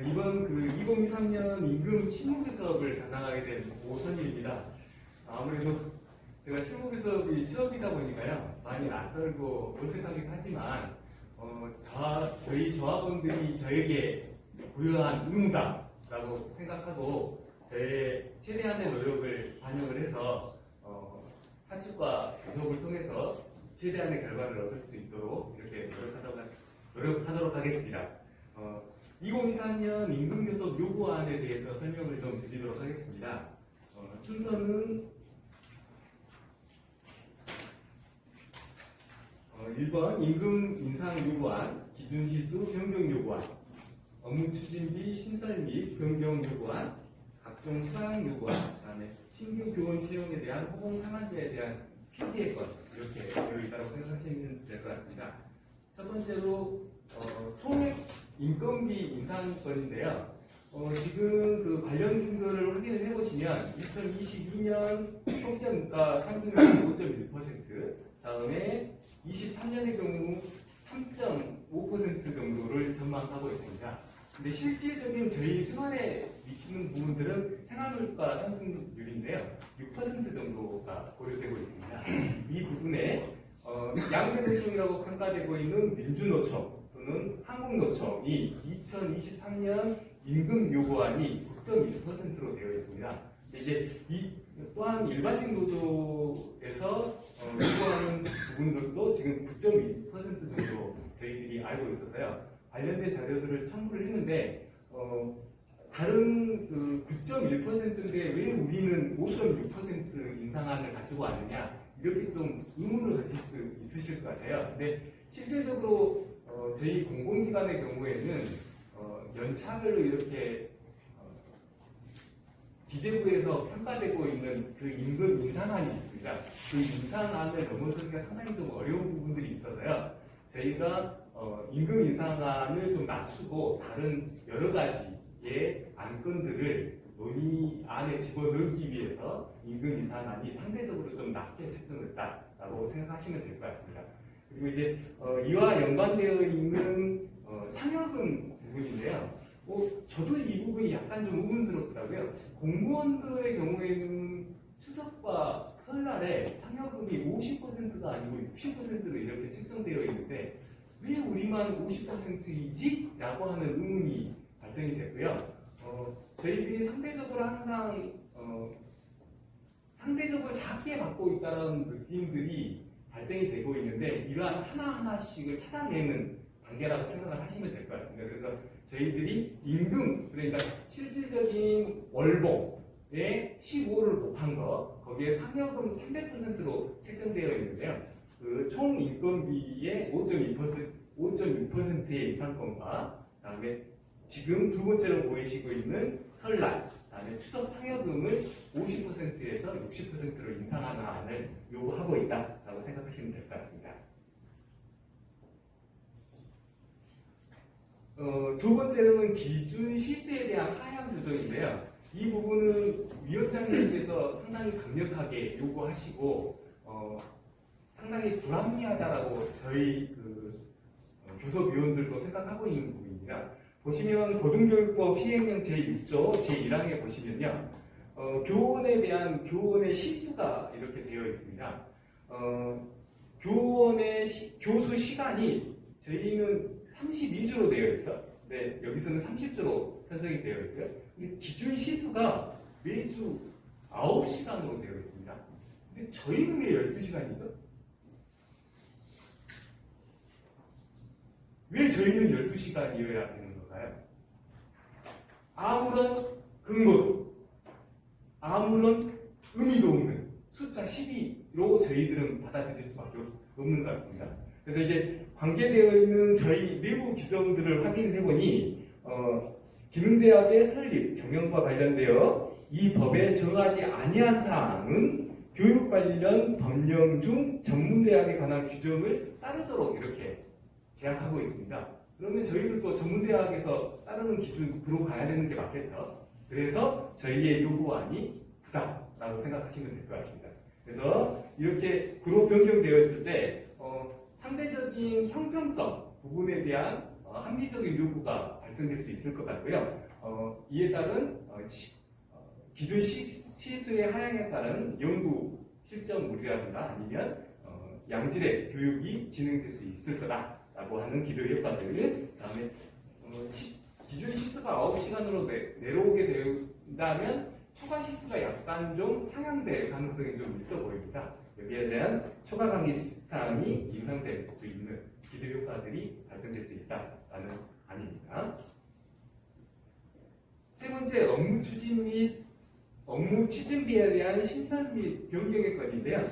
이번 2023년 임금 실무비 사업을 담당하게 된 오선일입니다. 아무래도 제가 실무비 사업이 처음이다 보니까요, 많이 낯설고 어색하긴 하지만 저희 조합원들이 저에게 부여한 의무다라고 생각하고 저의 최대한의 노력을 반영을 해서 사측과 교섭을 통해서 최대한의 결과를 얻을 수 있도록 이렇게 노력하도록 하겠습니다. 2024년 임금교섭 요구안에 대해서 설명을 좀 드리도록 하겠습니다. 순서는 1번 임금 인상 요구안, 기준시수 변경 요구안, 업무추진비 신설 및 변경 요구안, 각종 수당 요구안, 그다음에 신규 교원 채용에 대한 호봉 상한제에 대한 PT의 건 이렇게 되어 있다고 생각하시면 될 것 같습니다. 첫 번째로 총액 인건비 인상건인데요. 지금 그 관련 근거를 확인을 해보시면 2022년 총점가 상승률이 5.1%, 다음에 23년의 경우 3.5% 정도를 전망하고 있습니다. 근데 실질적인 저희 생활에 미치는 부분들은 생활물가 상승률인데요. 6% 정도가 고려되고 있습니다. 이 부분에 양대노총이라고 평가되고 있는 민주노총 또는 한국노총이 2023년 임금 요구안이 9.1%로 되어 있습니다. 이제 또한 일반직 노조에서 요구하는 부분들도 지금 9.1% 정도 저희들이 알고 있어서요. 관련된 자료들을 첨부를 했는데 다른 그 9.1%인데 왜 우리는 5.6% 인상안을 가지고 왔느냐 이렇게 좀 의문을 가질 수 있으실 것 같아요. 근데 실질적으로 저희 공공기관의 경우에는 연차별로 이렇게 기재부에서 평가되고 있는 그 임금 인상안이 있습니다. 그 인상안을 넘어서기가 상당히 좀 어려운 부분들이 있어서요. 저희가 임금 인상안을 좀 낮추고 다른 여러 가지의 안건들을 논의 안에 집어넣기 위해서 임금 인상안이 상대적으로 좀 낮게 책정됐다라고 생각하시면 될 것 같습니다. 그리고 이제 이와 연관되어 있는 상여금 부분인데요. 저도 이 부분이 약간 좀 의문스럽더라고요. 공무원들의 경우에는 추석과 설날에 상여금이 50%가 아니고 60%로 이렇게 책정되어 있는데 왜 우리만 50%이지? 라고 하는 의문이 발생이 됐고요. 저희들이 상대적으로 항상 상대적으로 작게 받고 있다는 느낌들이 발생이 되고 있는데 이러한 하나하나씩을 찾아내는 단계라고 생각을 하시면 될 것 같습니다. 그래서 저희들이 임금, 그러니까 실질적인 월봉에 15를 곱한 거, 거기에 상여금 300%로 책정되어 있는데요. 그 총 인건비의 5.6%의 인상권과 그다음에 지금 두 번째로 보이시고 있는 설날, 그다음에 추석 상여금을 50%에서 60%로 인상하는 안을 요구하고 있다라고 생각하시면 될 것 같습니다. 두 번째로는 기준 시수에 대한 하향 조정인데요. 이 부분은 위원장님께서 상당히 강력하게 요구하시고 상당히 불합리하다라고 저희 교섭위원들도 생각하고 있는 부분입니다. 보시면 고등교육법 시행령 제6조 제1항에 보시면요. 교원에 대한 교원의 시수가 이렇게 되어 있습니다. 교원의 교수 시간이 저희는 32주로 되어 있죠. 네, 여기서는 30주로 편성이 되어 있고요. 기준 시수가 매주 9시간으로 되어 있습니다. 근데 저희는 왜 12시간이죠? 왜 저희는 12시간이어야 되는 걸까요? 아무런 근거도, 아무런 의미도 없는 숫자 12로 저희들은 받아들일 수밖에 없는 것 같습니다. 그래서 이제 관계되어 있는 저희 내부 규정들을 확인을 해보니 기능대학의 설립, 경영과 관련되어 이 법에 정하지 아니한 사항은 교육 관련 법령 중 전문대학에 관한 규정을 따르도록 이렇게 제약하고 있습니다. 그러면 저희들도 전문대학에서 따르는 기준 들어가야 되는 게 맞겠죠. 그래서 저희의 요구안이 부당라고 생각하시면 될 것 같습니다. 그래서 이렇게 그룹 변경되어 있을 때 상대적인 형평성 부분에 대한 합리적인 요구가 발생될 수 있을 것 같고요. 이에 따른 기존 시수의 하향에 따른 연구 실적물이라든가 아니면 양질의 교육이 진행될 수 있을 거다라고 하는 기대 효과들. 그다음에 기존 시수가 9시간으로 내려오게 된다면 초과 시수가 약간 좀 상향될 가능성이 좀 있어 보입니다. 여기에 대한 초과 강의 시스템이 인상될 수 있는 기대 효과들이 발생될 수 있다라는 안입니다. 세 번째, 업무 추진 및 업무 추진비에 대한 신설 및 변경의 건인데요.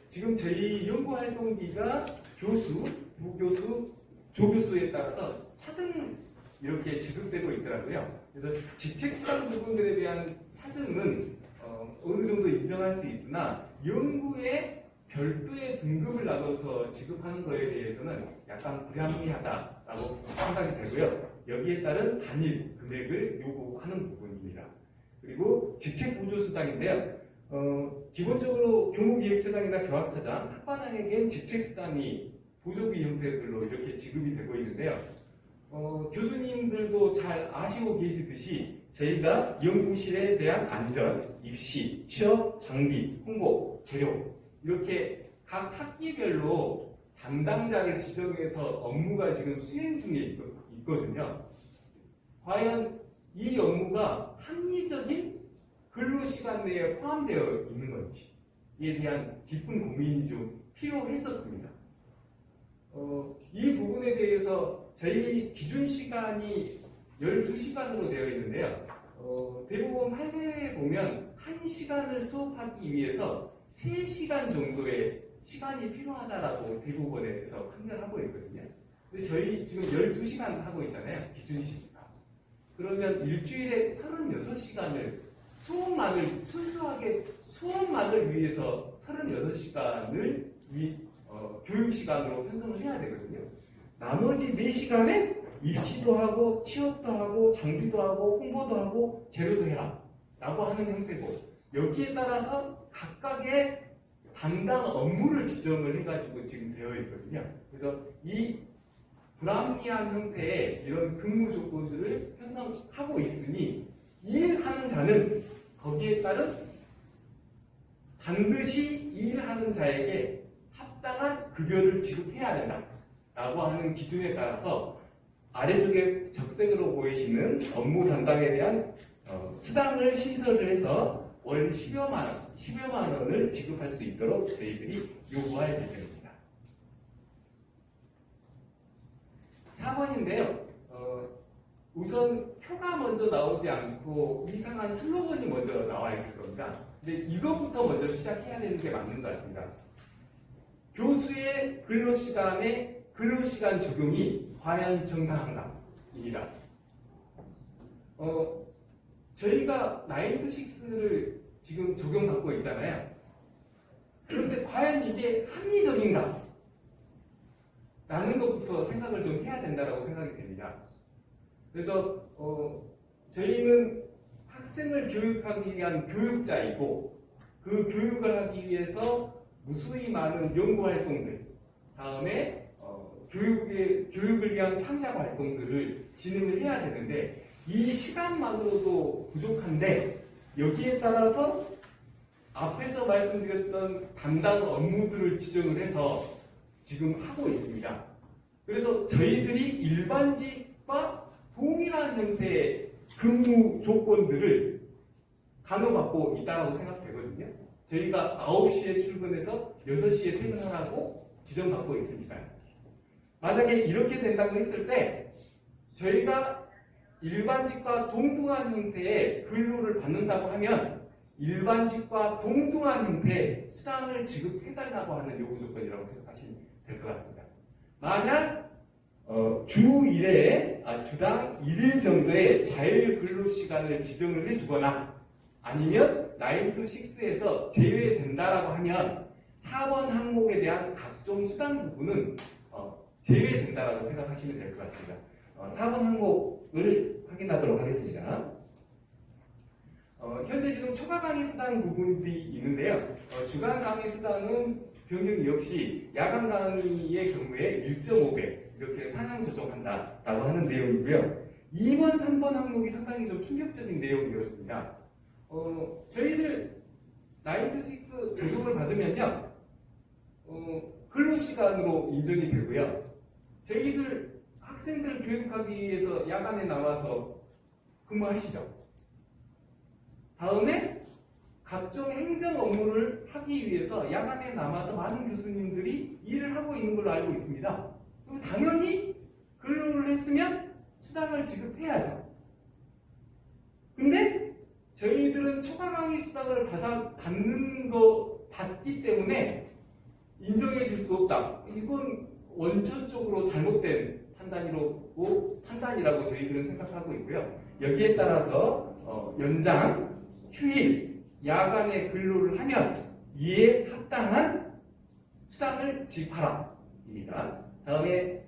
지금 저희 연구활동비가 교수, 부교수, 조교수에 따라서 차등 이렇게 지급되고 있더라고요. 그래서 직책수당 부분들에 대한 차등은 어느 정도 인정할 수 있으나 연구에 별도의 등급을 나눠서 지급하는 것에 대해서는 약간 불합리하다라고 생각이 되고요. 여기에 따른 단일 금액을 요구하는 부분입니다. 그리고 직책보조수당인데요. 기본적으로 교무기획처장이나 교학처장, 학과장에겐 직책수당이 보조비 형태들로 이렇게 지급이 되고 있는데요. 교수님들도 잘 아시고 계시듯이 저희가 연구실에 대한 안전, 입시, 취업, 장비, 홍보, 재료 이렇게 각 학기별로 담당자를 지정해서 업무가 지금 수행 중에 있거든요. 과연 이 업무가 합리적인 근로시간 내에 포함되어 있는 건지에 대한 깊은 고민이 좀 필요했었습니다. 이 부분에 대해서 저희 기준 시간이 12시간으로 되어 있는데요. 대부분 판례에 보면 1시간을 수업하기 위해서 3시간 정도의 시간이 필요하다라고 대부분에서 판결하고 있거든요. 근데 저희 지금 12시간 하고 있잖아요. 기준 시스템. 그러면 일주일에 36시간을 순수하게 수업만을 위해서 36시간을 교육시간으로 편성을 해야 되거든요. 나머지 4시간에 입시도 하고 취업도 하고 장비도 하고 홍보도 하고 재료도 해라 라고 하는 형태고, 여기에 따라서 각각의 담당 업무를 지정을 해가지고 지금 되어 있거든요. 그래서 이 불합리한 형태의 이런 근무 조건들을 편성하고 있으니 일하는 자는 거기에 따른 반드시 일하는 자에게 합당한 급여를 지급해야 된다 라고 하는 기준에 따라서 아래쪽에 적색으로 보이시는 업무 담당에 대한 수당을 신설을 해서 월 10여만 원을 지급할 수 있도록 저희들이 요구할 예정입니다. 4번인데요. 우선 표가 먼저 나오지 않고 이상한 슬로건이 먼저 나와 있을 겁니다. 근데 이것부터 먼저 시작해야 되는 게 맞는 것 같습니다. 교수의 근로시간 적용이 과연 정당한가입니다. 저희가 9to6를 지금 적용받고 있잖아요. 그런데 과연 이게 합리적인가? 라는 것부터 생각을 좀 해야 된다고 생각이 됩니다. 그래서 저희는 학생을 교육하기 위한 교육자이고, 그 교육을 하기 위해서 무수히 많은 연구활동들, 다음에 교육을 위한 창작 활동들을 진행을 해야 되는데, 이 시간만으로도 부족한데 여기에 따라서 앞에서 말씀드렸던 담당 업무들을 지정을 해서 지금 하고 있습니다. 그래서 저희들이 일반직과 동일한 형태의 근무 조건들을 강요받고 있다고 생각되거든요. 저희가 9시에 출근해서 6시에 퇴근하라고 지정받고 있으니까요. 만약에 이렇게 된다고 했을 때 저희가 일반직과 동등한 형태의 근로를 받는다고 하면 일반직과 동등한 형태의 수당을 지급해달라고 하는 요구 조건이라고 생각하시면 될 것 같습니다. 만약 주당 1일 정도의 자율 근로 시간을 지정을 해주거나 아니면 9to6에서 제외된다라고 하면 4번 항목에 대한 각종 수당 부분은 제외된다라고 생각하시면 될 것 같습니다. 4번 항목을 확인하도록 하겠습니다. 현재 지금 초과 강의 수당 부분들이 있는데요. 주간 강의 수당은 변경이 역시 야간 강의의 경우에 1.5배, 이렇게 상향 조정한다라고 하는 내용이고요. 2번, 3번 항목이 상당히 좀 충격적인 내용이었습니다. 저희들 9to6 적용을 받으면요, 근로시간으로 인정이 되고요. 저희들 학생들 교육하기 위해서 야간에 나와서 근무하시죠. 다음에 각종 행정 업무를 하기 위해서 야간에 남아서 많은 교수님들이 일을 하고 있는 걸로 알고 있습니다. 그럼 당연히 근로를 했으면 수당을 지급해야죠. 근데 저희들은 초과 강의 수당을 받기 때문에 인정해 줄 수 없다. 이건 원천적으로 잘못된 판단이라고 저희들은 생각하고 있고요. 여기에 따라서 연장, 휴일, 야간에 근로를 하면 이에 합당한 수당을 지급하라 입니다. 다음에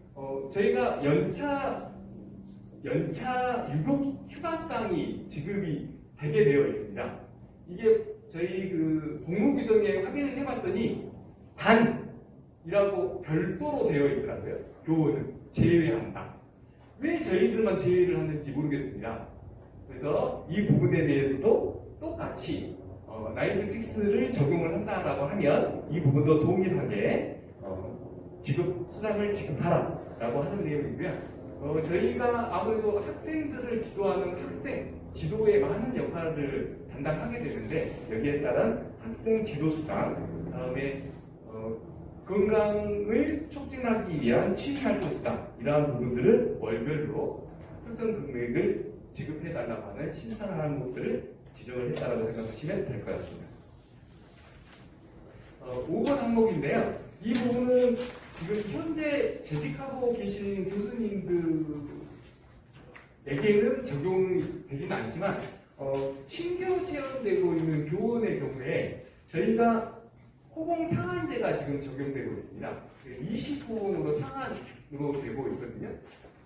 저희가 연차 유급 휴가 수당이 지급이 되게 되어 있습니다. 이게 저희 복무 규정에 확인을 해봤더니 단이라고 별도로 되어 있더라고요. 교원은 제외한다. 왜 저희들만 제외를 하는지 모르겠습니다. 그래서 이 부분에 대해서도 똑같이 9to6를 적용을 한다라고 하면 이 부분도 동일하게 수당을 지급하라라고 하는 내용이고요. 저희가 아무래도 학생들을 지도하는 학생 지도에 많은 역할을 담당하게 되는데 여기에 따른 학생 지도 수당, 다음에 건강을 촉진하기 위한 취미활동 수당, 이러한 부분들을 월별로 특정 금액을 지급해달라고 하는 신상 항목들을 지정을 했다고 생각하시면 될 것 같습니다. 5번 항목인데요. 이 부분은 지금 현재 재직하고 계신 교수님들에게는 적용이 되지는 않지만 신규 채용되고 있는 교원의 경우에 저희가 호봉 상한제가 지금 적용되고 있습니다. 20호봉으로 상한으로 되고 있거든요.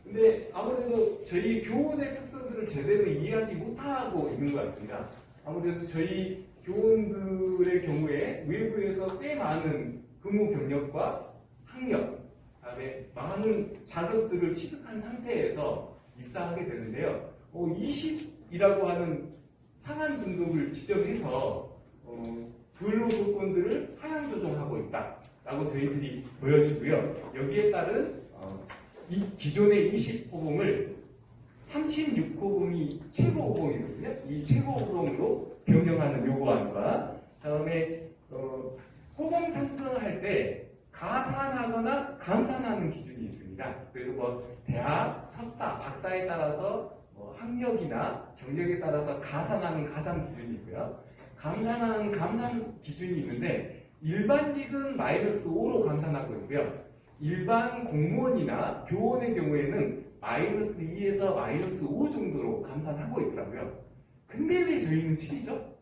근데 아무래도 저희 교원의 특성들을 제대로 이해하지 못하고 있는 것 같습니다. 아무래도 저희 교원들의 경우에 외부에서 꽤 많은 근무 경력과 학력, 그다음에 많은 자격들을 취득한 상태에서 입사하게 되는데요. 20이라고 하는 상한 등급을 지정해서 근로 조건들을 하향 조정하고 있다라고 저희들이 보여지고요. 여기에 따른 이 기존의 20호봉을 36호봉이 최고 호봉이거든요. 이 최고 호봉으로 변경하는 요구안과 다음에 호봉 상승할 때 가산하거나 감산하는 기준이 있습니다. 그래서 대학, 석사, 박사에 따라서 학력이나 경력에 따라서 가산하는 가산 기준이 있고요. 감산하는 감산 기준이 있는데 일반직은 -5로 감산하고 있고요. 일반 공무원이나 교원의 경우에는 -2에서 -5 정도로 감산하고 있더라고요. 근데 왜 저희는 7이죠?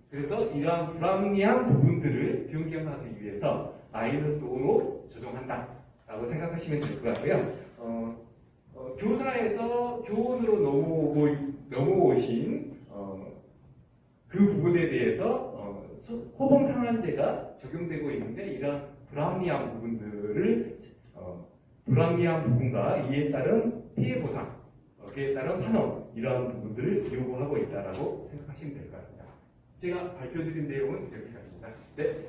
그래서 이러한 불합리한 부분들을 변경하기 위해서 -5로 조정한다라고 생각하시면 될 것 같고요. 교사에서 교원으로 넘어오신 그 부분에 대해서 호봉 상한제가 적용되고 있는데 이런 불합리한 부분과 이에 따른 피해 보상, 그에 따른 환원 이러한 부분들을 요구하고 있다라고 생각하시면 될 것 같습니다. 제가 발표드린 내용은 여기까지입니다. 네.